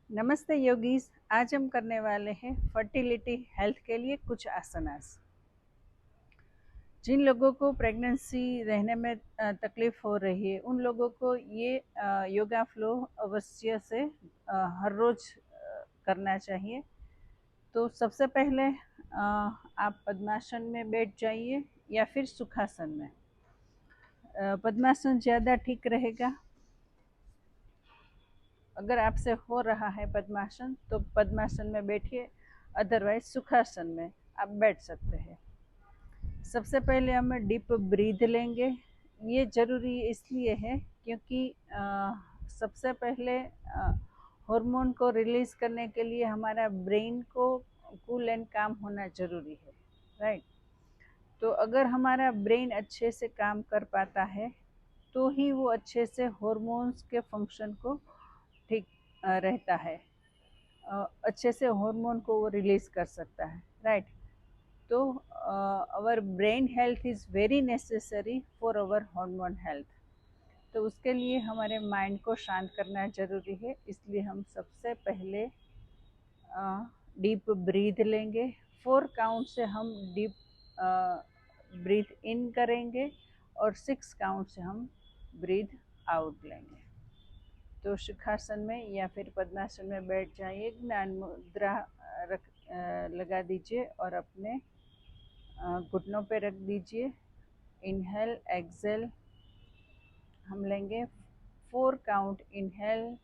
नमस्ते योगीज। आज हम करने वाले हैं फर्टिलिटी हेल्थ के लिए कुछ आसनास। जिन लोगों को प्रेगनेंसी रहने में तकलीफ हो रही है उन लोगों को ये योगा फ्लो अवश्य से हर रोज करना चाहिए। तो सबसे पहले आप पद्मासन में बैठ जाइए या फिर सुखासन में। पद्मासन ज़्यादा ठीक रहेगा। अगर आपसे हो रहा है पद्मासन तो पद्मासन में बैठिए, अदरवाइज सुखासन में आप बैठ सकते हैं। सबसे पहले हम डीप ब्रीथ लेंगे। ये ज़रूरी इसलिए है क्योंकि सबसे पहले हार्मोन को रिलीज़ करने के लिए हमारा ब्रेन को कूल एंड काम होना ज़रूरी है, राइट। तो अगर हमारा ब्रेन अच्छे से काम कर पाता है तो ही वो अच्छे से हार्मोन्स के फंक्शन को ठीक रहता है, अच्छे से हार्मोन को वो रिलीज़ कर सकता है, राइट। तो our brain health is very necessary for our hormone health. तो उसके लिए हमारे माइंड को शांत करना ज़रूरी है, इसलिए हम सबसे पहले डीप ब्रीथ लेंगे। 4 काउंट से हम डीप ब्रीथ इन करेंगे और 6 काउंट से हम ब्रीथ आउट लेंगे। तो सुखासन में या फिर पद्मासन में बैठ जाइए, ज्ञान मुद्रा लगा दीजिए और अपने घुटनों पे रख दीजिए। इनहेल एक्सेल हम लेंगे 4 count. Inhale,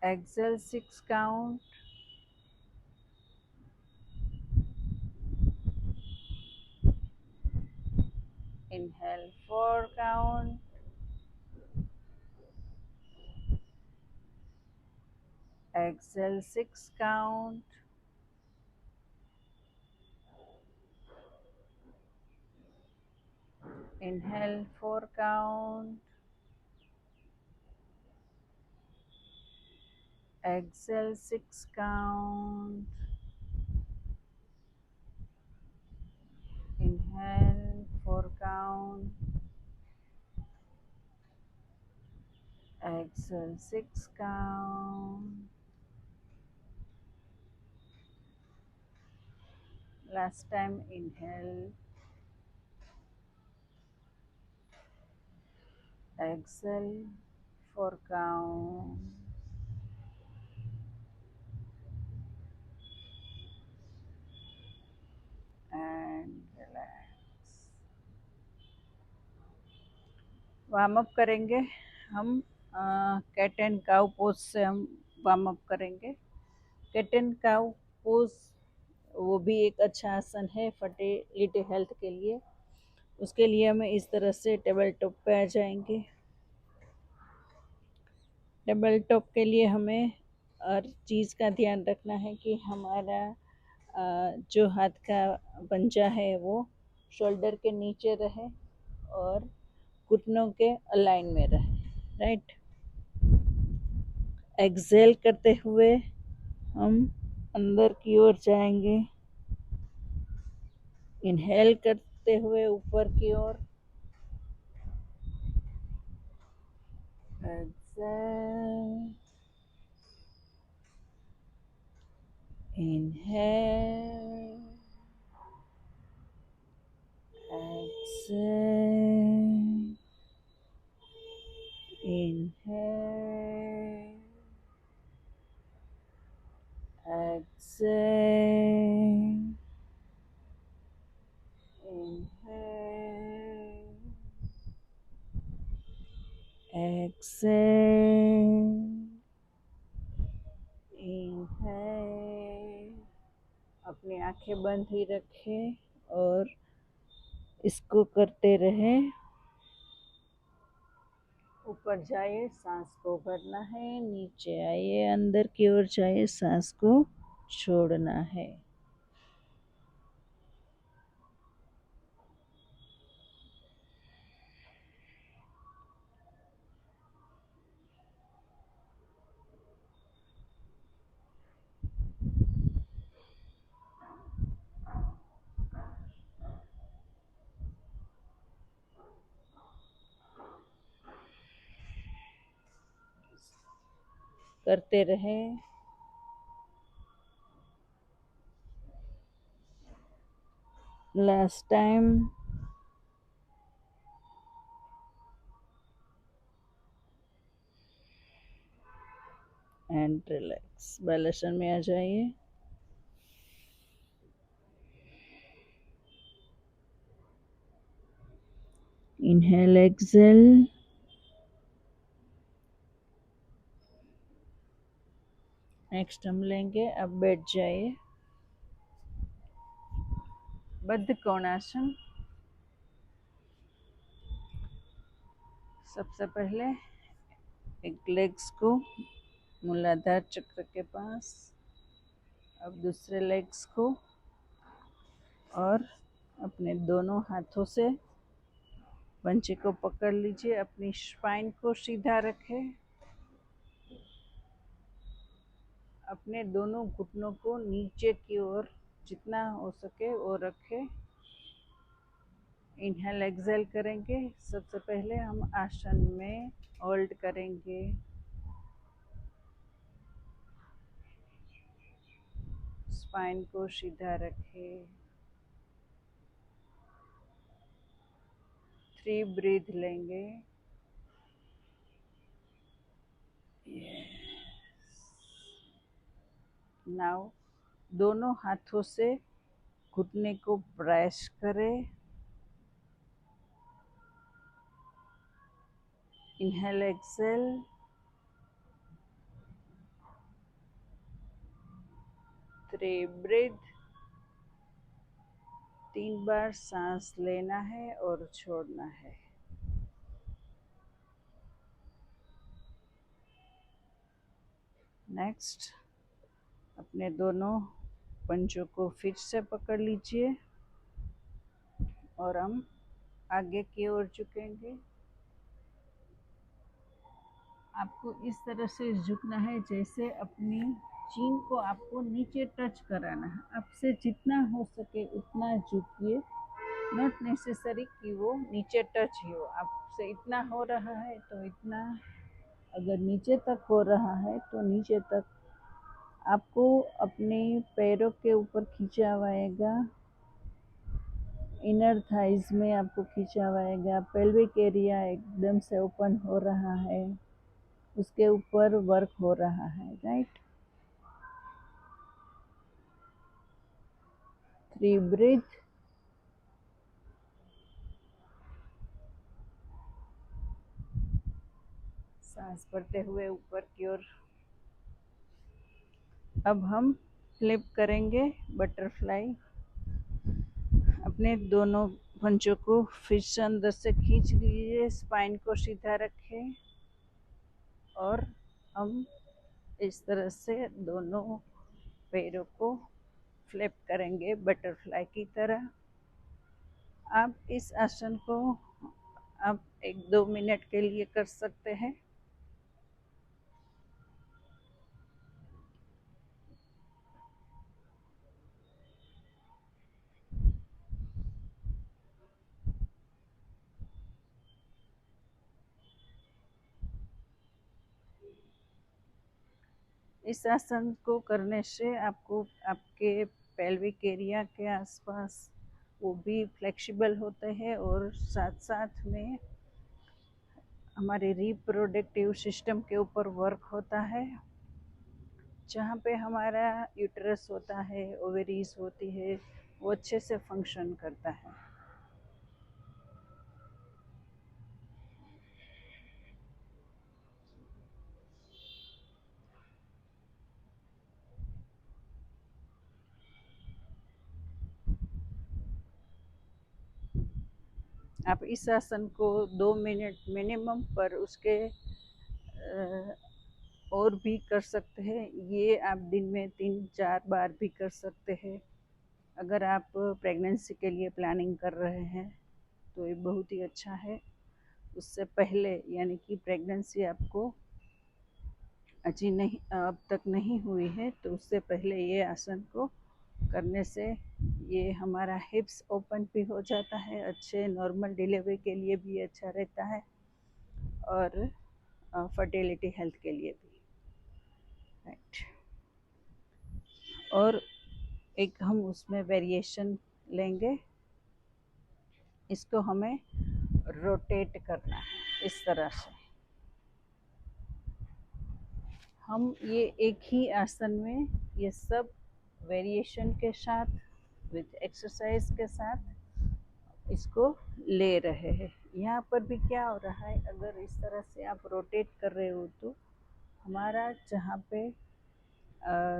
exhale 6 count. Inhale 4 count. Exhale 6 count. Inhale 4 count. Exhale 6 count. Inhale 4 count. Exhale 6 count. Last time inhale. Exhale 4 count. And relax. Warm up करेंगे हम। कैट एंड काउ पोज से हम warm up करेंगे। Cat and cow pose वो भी एक अच्छा आसन है फर्टिलिटी हेल्थ के लिए। उसके लिए हमें इस तरह से टेबल टॉप पे आ जाएंगे। टेबल टॉप के लिए हमें हर चीज़ का ध्यान रखना है कि हमारा जो हाथ का पंजा है वो शोल्डर के नीचे रहे और घुटनों के अलाइन में रहे, राइट। एक्सेल करते हुए हम अंदर की ओर जाएंगे। इनहेल करते हुए ऊपर की ओर। Exhale, inhale, exhale, inhale, exhale, inhale, exhale, inhale। अपनी आंखें बंद ही रखें और इसको करते रहें। ऊपर जाइए, सांस को भरना है, नीचे आइए, अंदर की ओर जाइए, सांस को छोड़ना है। करते रहें। Last time. And relax. बालासन में आ जाइए। Inhale, Excel. नेक्स्ट हम लेंगे, अब बैठ जाइए। बद्ध कोणासन। सबसे पहले एक लेग्स को मूलाधार चक्र के पास, अब दूसरे लेग्स को, और अपने दोनों हाथों से पंचे को पकड़ लीजिए। अपनी स्पाइन को सीधा रखें। अपने दोनों घुटनों को नीचे की ओर जितना हो सके वो रखें। इनहेल, एक्सेल करेंगे। सबसे पहले हम आसन में होल्ड करेंगे। स्पाइन को सीधा रखें। 3 ब्रीथ लेंगे। नाउ दोनों हाथों से घुटने को प्रेस करें। Inhale, Excel. 3 ब्रीथ। 3 बार सांस लेना है और छोड़ना है। नेक्स्ट, अपने दोनों पंजों को फिर से पकड़ लीजिए और हम आगे की ओर झुकेंगे। आपको इस तरह से झुकना है जैसे अपनी चीन को आपको नीचे टच कराना है। आपसे जितना हो सके उतना झुकिए। नॉट नेसेसरी कि वो नीचे टच ही हो। आपसे इतना हो रहा है तो इतना, अगर नीचे तक हो रहा है तो नीचे तक। आपको अपने पैरों के ऊपर खींचा हुआ आएगा। इनर थाइज में आपको खींचा हुआ आएगा। पेल्विक एरिया एकदम से ओपन हो रहा है, उसके ऊपर वर्क हो रहा है। राइट। 3 ब्रीथ। सांस भरते हुए ऊपर की ओर। अब हम फ्लिप करेंगे, बटरफ्लाई। अपने दोनों पंजों को फिर से अंदर से खींच लीजिए। स्पाइन को सीधा रखें और हम इस तरह से दोनों पैरों को फ्लिप करेंगे बटरफ्लाई की तरह। आप इस आसन को आप 1-2 मिनट के लिए कर सकते हैं। इस आसन को करने से आपको आपके पेल्विक एरिया के आसपास वो भी फ्लेक्सिबल होते हैं और साथ साथ में हमारे रिप्रोडक्टिव सिस्टम के ऊपर वर्क होता है। जहाँ पे हमारा यूट्रस होता है, ओवेरीज होती है, वो अच्छे से फंक्शन करता है। आप इस आसन को 2 मिनट मिनिमम पर उसके और भी कर सकते हैं। ये आप दिन में 3-4 बार भी कर सकते हैं। अगर आप प्रेगनेंसी के लिए प्लानिंग कर रहे हैं तो ये बहुत ही अच्छा है। उससे पहले यानी कि प्रेगनेंसी आपको अभी नहीं, अब तक नहीं हुई है, तो उससे पहले ये आसन को करने से ये हमारा हिप्स ओपन भी हो जाता है। अच्छे नॉर्मल डिलीवरी के लिए भी अच्छा रहता है और फर्टिलिटी हेल्थ के लिए भी। और एक हम उसमें वेरिएशन लेंगे। इसको हमें रोटेट करना है इस तरह से। हम ये एक ही आसन में ये सब वेरिएशन के साथ विद एक्सरसाइज के साथ इसको ले रहे हैं। यहाँ पर भी क्या हो रहा है, अगर इस तरह से आप रोटेट कर रहे हो तो हमारा जहाँ पे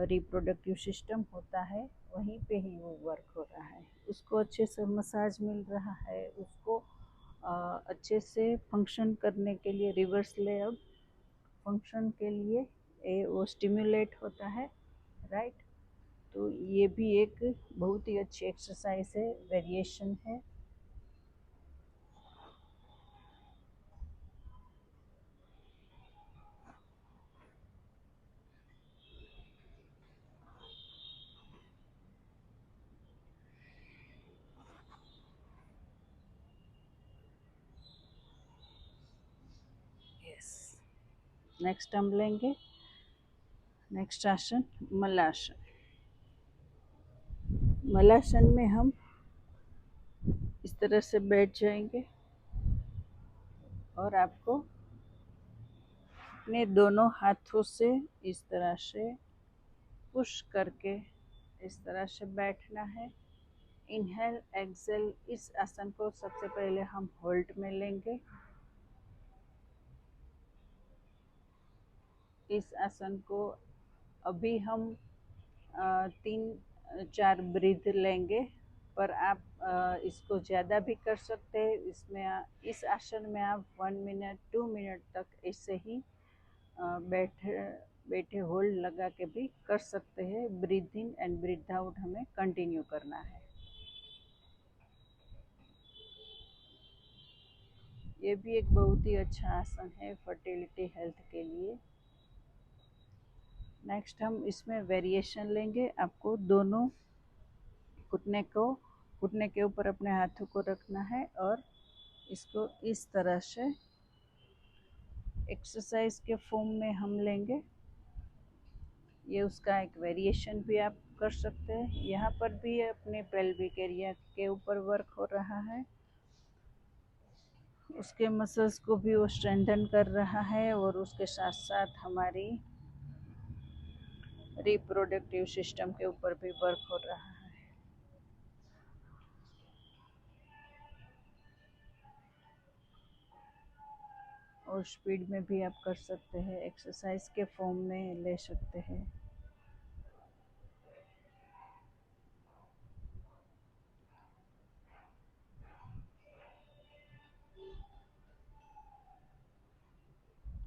रिप्रोडक्टिव सिस्टम होता है वहीं पे ही वो वर्क हो रहा है, उसको अच्छे से मसाज मिल रहा है, उसको अच्छे से फंक्शन करने के लिए रिवर्स लेग फंक्शन के लिए वो स्टिमुलेट होता है, राइट। तो ये भी एक बहुत ही अच्छी एक्सरसाइज है, वेरिएशन है। यस, नेक्स्ट हम लेंगे नेक्स्ट आसन मलासन। मलासन में हम इस तरह से बैठ जाएंगे और आपको अपने दोनों हाथों से इस तरह से पुश करके इस तरह से बैठना है। इनहेल एक्सेल, इस आसन को सबसे पहले हम होल्ड में लेंगे। इस आसन को अभी हम 3-4 ब्रीथ लेंगे, पर आप इसको ज़्यादा भी कर सकते हैं। इस आसन में आप 1 मिनट 2 मिनट तक ऐसे ही बैठे होल्ड लगा के भी कर सकते हैं। Breathe in and breathe out हमें कंटिन्यू करना है। ये भी एक बहुत ही अच्छा आसन है फर्टिलिटी हेल्थ के लिए। नेक्स्ट हम इसमें वेरिएशन लेंगे। आपको दोनों घुटने के ऊपर अपने हाथों को रखना है और इसको इस तरह से एक्सरसाइज के फॉर्म में हम लेंगे। ये उसका एक वेरिएशन भी आप कर सकते हैं। यहाँ पर भी अपने पेल्विक एरिया के ऊपर वर्क हो रहा है, उसके मसल्स को भी वो स्ट्रेंथन कर रहा है और उसके साथ साथ हमारी रिप्रोडक्टिव सिस्टम के ऊपर भी वर्क हो रहा है। और स्पीड में भी आप कर सकते हैं, एक्सरसाइज के फॉर्म में ले सकते हैं।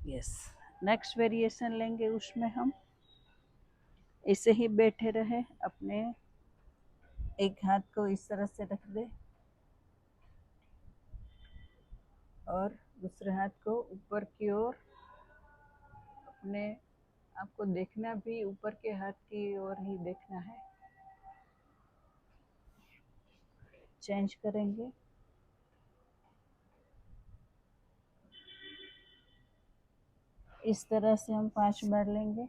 यस, नेक्स्ट वेरिएशन लेंगे। उसमें हम ऐसे ही बैठे रहे, अपने एक हाथ को इस तरह से रख दे और दूसरे हाथ को ऊपर की ओर, अपने आपको देखना भी ऊपर के हाथ की ओर ही देखना है। चेंज करेंगे। इस तरह से हम 5 बार लेंगे।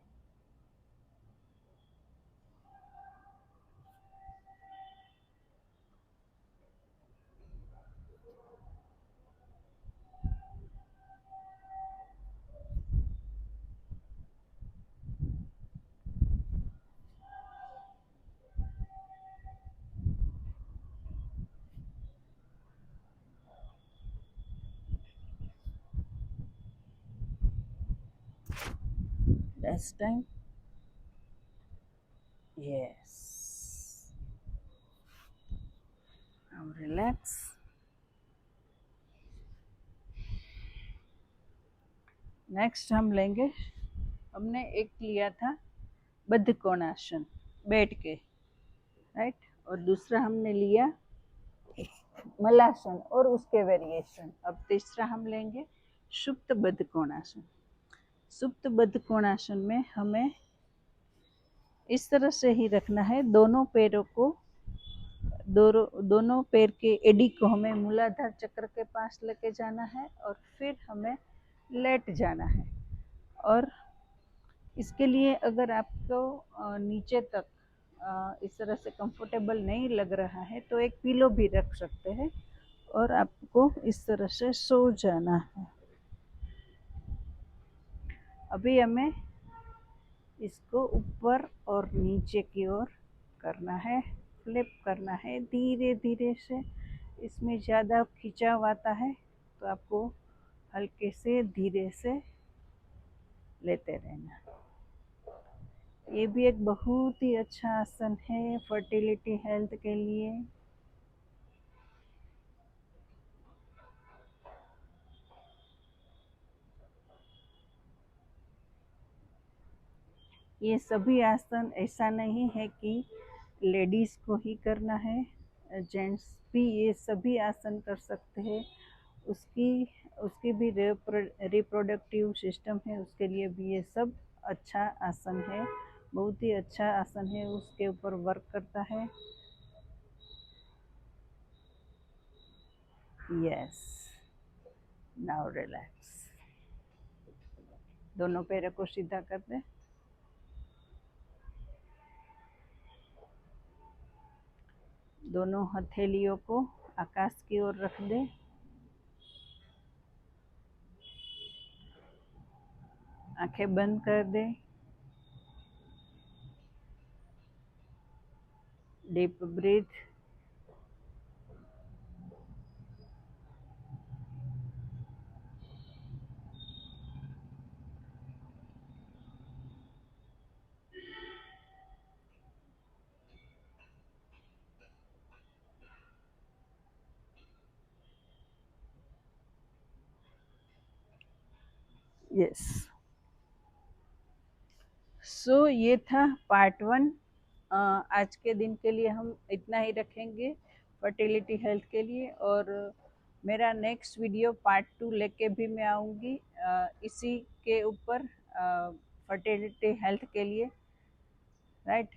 Last time. Yes. Now relax. Next हम लेंगे, हमने एक लिया था बद्ध कोणासन बैठ के, राइट, और दूसरा हमने लिया मलासन और उसके वेरिएशन। अब तीसरा हम लेंगे सुप्त बद्ध कोणासन। सुप्त बद्ध कोणासन में हमें इस तरह से ही रखना है। दोनों पैरों को, दोनों पैर के एडी को हमें मूलाधार चक्र के पास लेके जाना है और फिर हमें लेट जाना है। और इसके लिए अगर आपको नीचे तक इस तरह से कंफर्टेबल नहीं लग रहा है तो एक पिलो भी रख सकते हैं और आपको इस तरह से सो जाना है। अभी हमें इसको ऊपर और नीचे की ओर करना है, फ्लिप करना है धीरे धीरे से। इसमें ज़्यादा खिंचाव आता है तो आपको हल्के से धीरे से लेते रहना। ये भी एक बहुत ही अच्छा आसन है फर्टिलिटी हेल्थ के लिए। ये सभी आसन ऐसा नहीं है कि लेडीज़ को ही करना है, जेंट्स भी ये सभी आसन कर सकते हैं। उसकी उसकी भी रिप्रोडक्टिव सिस्टम है, उसके लिए भी ये सब अच्छा आसन है, बहुत ही अच्छा आसन है, उसके ऊपर वर्क करता है। Yes, now relax. दोनों पैरों को सीधा कर दे। दोनों हथेलियों को आकाश की ओर रख दे। आंखें बंद कर दे। Deep breath. यस। सो ये था पार्ट 1। आज के दिन के लिए हम इतना ही रखेंगे फर्टिलिटी हेल्थ के लिए, और मेरा नेक्स्ट वीडियो पार्ट 2 लेके भी मैं आऊँगी इसी के ऊपर, फर्टिलिटी हेल्थ के लिए, right.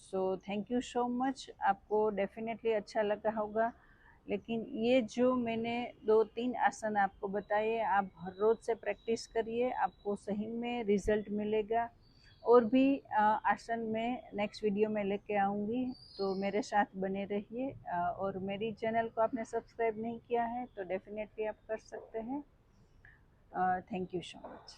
So thank you so much. आपको डेफिनेटली अच्छा लगा होगा, लेकिन ये जो मैंने 2-3 आसन आपको बताए, आप हर रोज़ से प्रैक्टिस करिए, आपको सही में रिज़ल्ट मिलेगा। और भी आसन में नेक्स्ट वीडियो में लेके आऊँगी, तो मेरे साथ बने रहिए। और मेरी चैनल को आपने सब्सक्राइब नहीं किया है तो डेफिनेटली आप कर सकते हैं। Thank you so much.